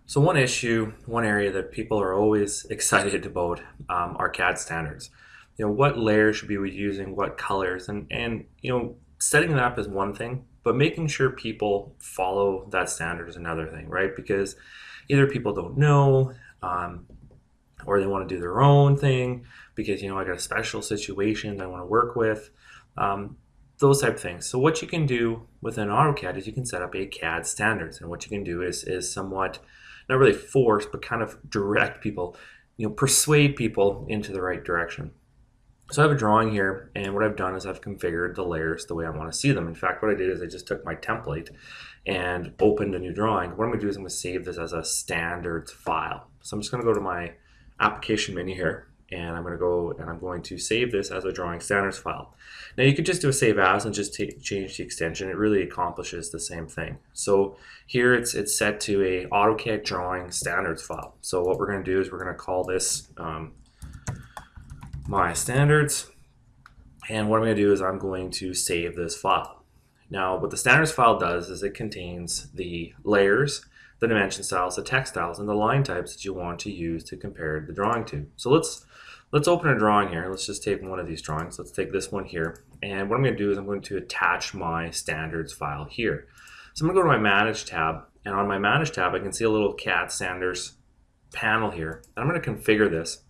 So one area that people are always excited about are CAD standards. What layers should we be using, what colors, and setting that up is one thing, but making sure people follow that standard is another thing, right? Because either people don't know, um, or they want to do their own thing because I got a special situation I want to work with. Um, those type of things. So what you can do within AutoCAD is you can set up a CAD standards, and what you can do is somewhat not really force, but kind of direct people, persuade people into the right direction. So I have a drawing here, and what I've done is I've configured the layers the way I want to see them. In fact, what I did is I just took my template and opened a new drawing. What I'm going to do is I'm going to save this as a standards file. So I'm just going to go to my application menu here, and I'm going to go and I'm going to save this as a drawing standards file. Now you could just do a save as and just change the extension. It really accomplishes the same thing. So here it's set to a AutoCAD drawing standards file. So what we're going to do is we're going to call this my standards, and what I'm going to do is I'm going to save this file. Now what the standards file does is it contains the layers, the dimension styles, the text styles, and the line types that you want to use to compare the drawing to. So let's open a drawing here. Let's just take one of these drawings. Let's take this one here, and what I'm going to do is I'm going to attach my standards file here. So I'm going to go to my Manage tab, and on my Manage tab I can see a little CAD Standards panel here, and I'm going to configure this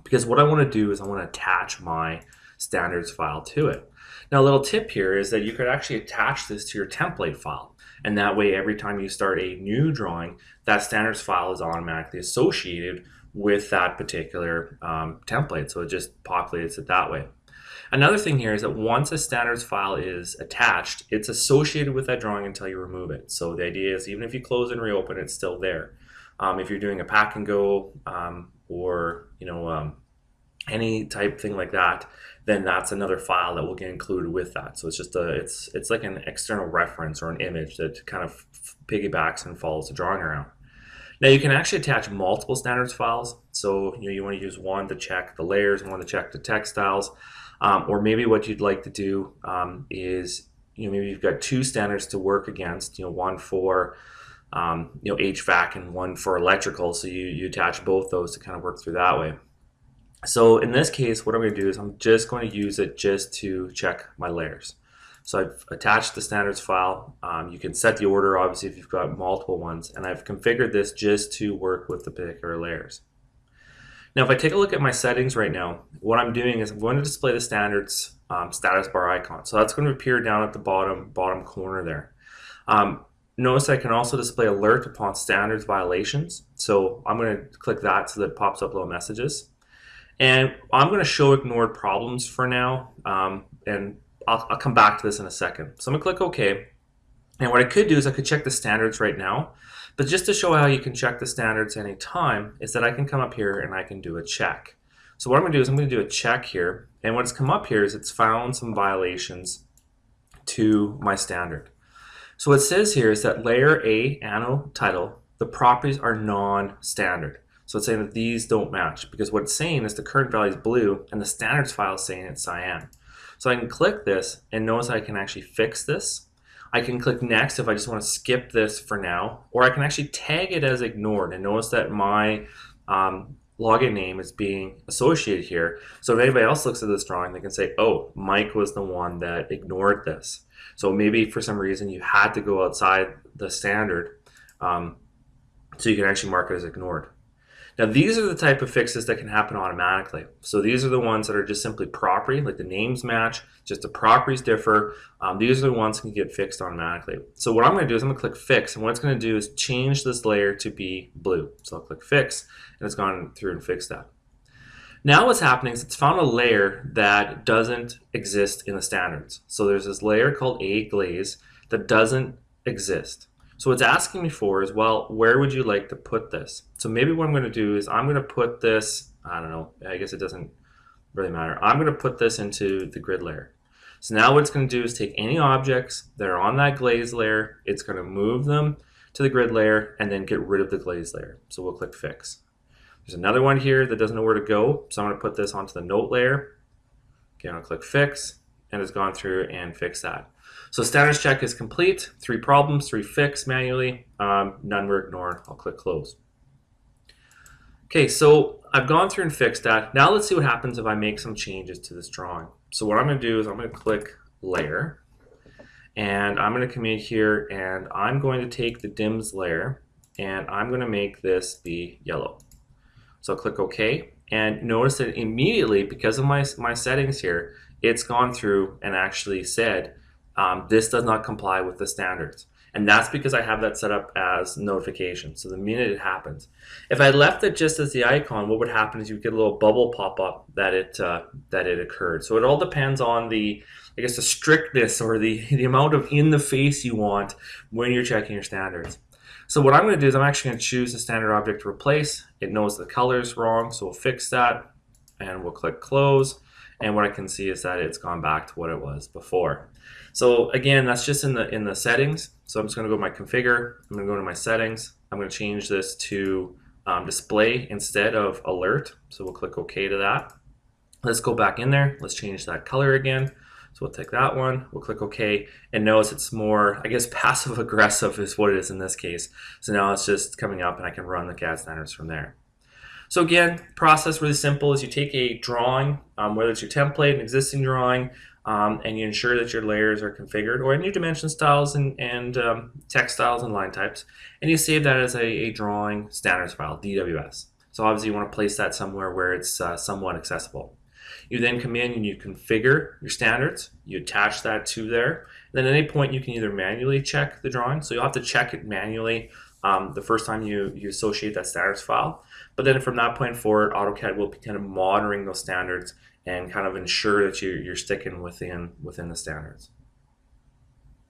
because what I want to do is I want to attach my standards file to it. Now a little tip here is that you could actually attach this to your template file, and that way every time you start a new drawing, that standards file is automatically associated with that particular template, so it just populates it that way. Another thing here is that once a standards file is attached, it's associated with that drawing until you remove it. So the idea is even if you close and reopen, it's still there. If you're doing a pack and go or any type thing like that, then that's another file that will get included with that. So it's just it's like an external reference or an image that kind of piggybacks and follows the drawing around. Now you can actually attach multiple standards files. So you want to use one to check the layers, one to check the text styles, or maybe what you'd like to do is maybe you've got two standards to work against. One for HVAC and one for electrical. So you attach both those to kind of work through that way. So in this case, what I'm going to do is I'm just going to use it just to check my layers. So I've attached the standards file. You can set the order, obviously, if you've got multiple ones, and I've configured this just to work with the particular layers. Now, if I take a look at my settings right now, what I'm doing is I'm going to display the standards status bar icon. So that's going to appear down at the bottom corner there. Notice I can also display alert upon standards violations. So I'm going to click that so that it pops up little messages. And I'm going to show ignored problems for now, and I'll come back to this in a second. So I'm going to click OK. And what I could do is I could check the standards right now. But just to show how you can check the standards anytime is that I can come up here and I can do a check. So what I'm going to do is I'm going to do a check here. And what's come up here is it's found some violations to my standard. So what it says here is that layer A, Anno, title, the properties are non-standard. So it's saying that these don't match because what it's saying is the current value is blue and the standards file is saying it's cyan. So I can click this and notice I can actually fix this. I can click next if I just want to skip this for now, or I can actually tag it as ignored and notice that my login name is being associated here. So if anybody else looks at this drawing, they can say, oh, Mike was the one that ignored this. So maybe for some reason you had to go outside the standard, so you can actually mark it as ignored. Now these are the type of fixes that can happen automatically. So these are the ones that are just simply property, like the names match, just the properties differ. These are the ones that can get fixed automatically. So what I'm going to do is I'm going to click fix, and what it's going to do is change this layer to be blue. So I'll click fix, and it's gone through and fixed that. Now what's happening is it's found a layer that doesn't exist in the standards. So there's this layer called A glaze that doesn't exist. So what's asking me for is, well, where would you like to put this? So maybe what I'm going to do is I'm going to put this, I don't know, I guess it doesn't really matter. I'm going to put this into the grid layer. So now what it's going to do is take any objects that are on that glaze layer, it's going to move them to the grid layer and then get rid of the glaze layer. So we'll click fix. There's another one here that doesn't know where to go, so I'm going to put this onto the note layer. Again, I'll click fix, and it's gone through and fixed that. So standards check is complete. 3 problems, 3 fixed manually, none were ignored. I'll click close. Okay, so I've gone through and fixed that. Now let's see what happens if I make some changes to this drawing. So what I'm going to do is I'm going to click layer, and I'm going to come in here and I'm going to take the dims layer and I'm going to make this be yellow. So I'll click OK, and notice that immediately, because of my settings here, it's gone through and actually said this does not comply with the standards. And that's because I have that set up as notification. So the minute it happens, if I left it just as the icon, what would happen is you get a little bubble pop up that it occurred. So it all depends on the, I guess, the strictness or the amount of in the face you want when you're checking your standards. So what I'm going to do is I'm actually going to choose the standard object to replace. It knows the color is wrong, so we'll fix that and we'll click close. And what I can see is that it's gone back to what it was before. So again, that's just in the settings. So I'm just going to go to my configure. I'm going to go to my settings. I'm going to change this to display instead of alert. So we'll click OK to that. Let's go back in there. Let's change that color again. So we'll take that one, we'll click OK, and notice it's more, I guess, passive aggressive is what it is in this case. So now it's just coming up and I can run the CAD standards from there. So again, process really simple is you take a drawing, whether it's your template, an existing drawing, and you ensure that your layers are configured, or in your dimension styles and text styles and line types, and you save that as a drawing standards file, DWS. So obviously you want to place that somewhere where it's somewhat accessible. You then come in and you configure your standards, you attach that to there, and then at any point you can either manually check the drawing, so you'll have to check it manually the first time you associate that standards file, but then from that point forward, AutoCAD will be kind of monitoring those standards and kind of ensure that you're sticking within the standards.